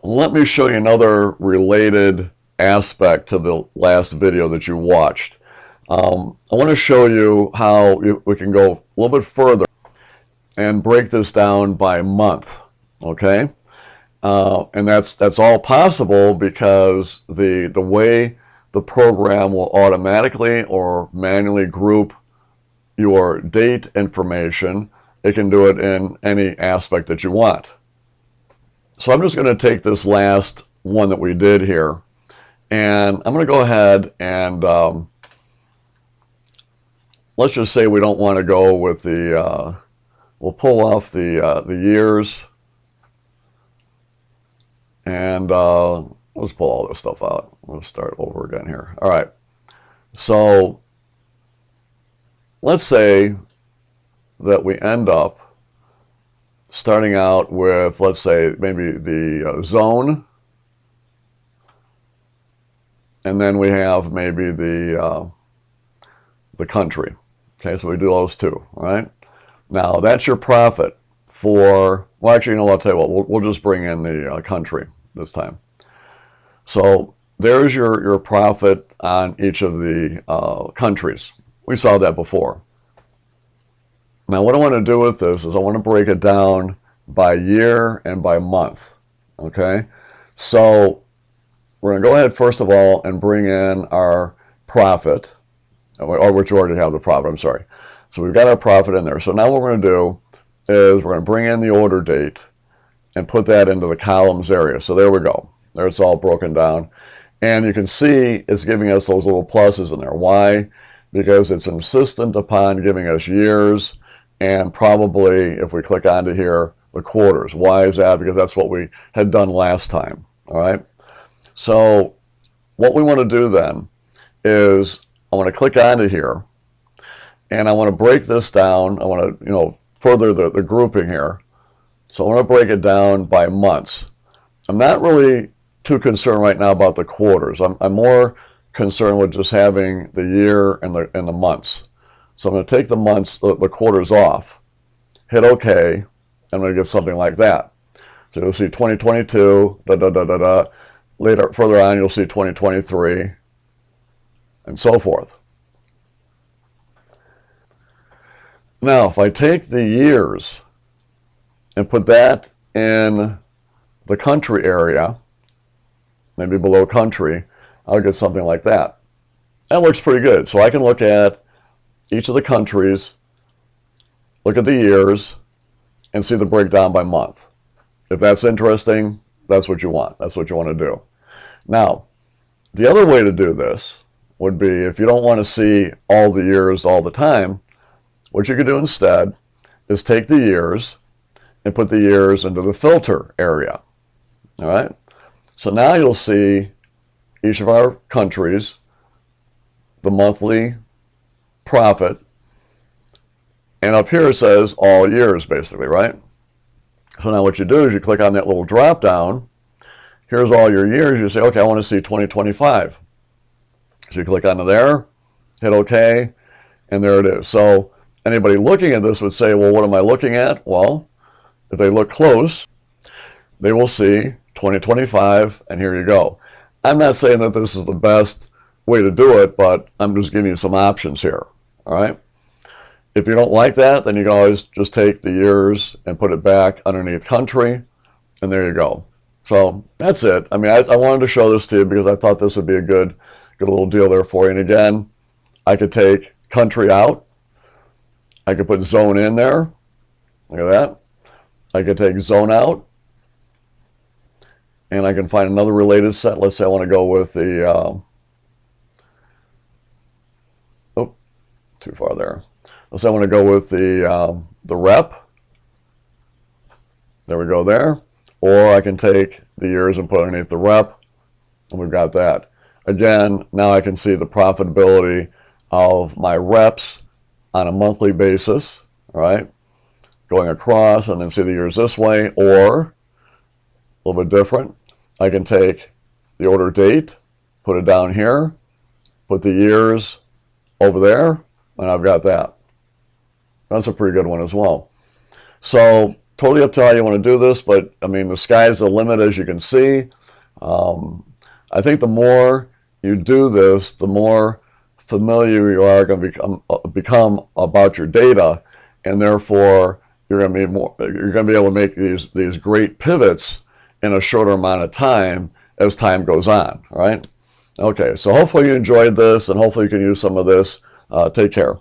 Let me show you another related aspect to the last video that you watched. I want to show you how we can go a little bit further and break this down by month, okay? And that's all possible because the way the program will automatically or manually group your date information, it can do it in any aspect that you want. So I'm just going to take this last one that we did here, and I'm going to go ahead and let's just say we don't want to go with the, we'll pull off the years, and let's pull all this stuff out. We'll start over again here. All right. So let's say that we end up starting out with, let's say, maybe the zone, and then we have maybe the country. Okay, so we do those two, all right? Now, that's your profit for, well, actually, you know what, I'll tell you what, we'll just bring in the country this time. So there's your profit on each of the countries. We saw that before. Now, what I want to do with this is I want to break it down by year and by month, okay? So we're going to go ahead, first of all, and bring in our profit, or which we already have the profit, I'm sorry. So we've got our profit in there. So now what we're going to do is we're going to bring in the order date and put that into the columns area. So there we go. There it's all broken down. And you can see it's giving us those little pluses in there. Why? Because it's insistent upon giving us years, and probably, if we click onto here, the quarters. Why is that? Because that's what we had done last time, all right? So what we want to do then is I want to click onto here, and I want to break this down. I want to, further the grouping here. So I want to break it down by months. I'm not really too concerned right now about the quarters. I'm more concerned with just having the year and the months. So I'm going to take the months, the quarters off, hit OK, I'm going to get something like that. So you'll see 2022, Later, further on, you'll see 2023, and so forth. Now, if I take the years and put that in the country area, maybe below country, I'll get something like that. That looks pretty good. So I can look at each of the countries, look at the years, and see the breakdown by month. If that's interesting, that's what you want. That's what you want to do. Now, the other way to do this would be, if you don't want to see all the years all the time, what you could do instead is take the years and put the years into the filter area. All right? So now you'll see each of our countries, the monthly profit, and up here it says all years, basically, right? So now what you do is you click on that little drop down. Here's all your years. You say, okay, I want to see 2025. So you click onto there, hit OK, and there it is. So anybody looking at this would say, well, what am I looking at? Well, if they look close, they will see 2025, and here you go. I'm not saying that this is the best way to do it, but I'm just giving you some options here, all right? If you don't like that, then you can always just take the years and put it back underneath country, and there you go. So that's it. I mean, I wanted to show this to you because I thought this would be a good little deal there for you. And again, I could take country out. I could put zone in there. Look at that. I could take zone out. And I can find another related set. Let's say I want to go with the, oh, too far there. Let's say I want to go with the rep. There we go there. Or I can take the years and put underneath the rep, and we've got that. Again, now I can see the profitability of my reps on a monthly basis, all right? Going across, and then see the years this way, or a little bit different. I can take the order date, put it down here, put the years over there, and I've got that. That's a pretty good one as well. So totally up to how you want to do this, but I mean, the sky's the limit, as you can see. I think the more you do this, the more familiar you are going to become about your data, and therefore you're going to be able to make these great pivots in a shorter amount of time as time goes on. All right. Okay. So hopefully you enjoyed this, and hopefully you can use some of this. Take care.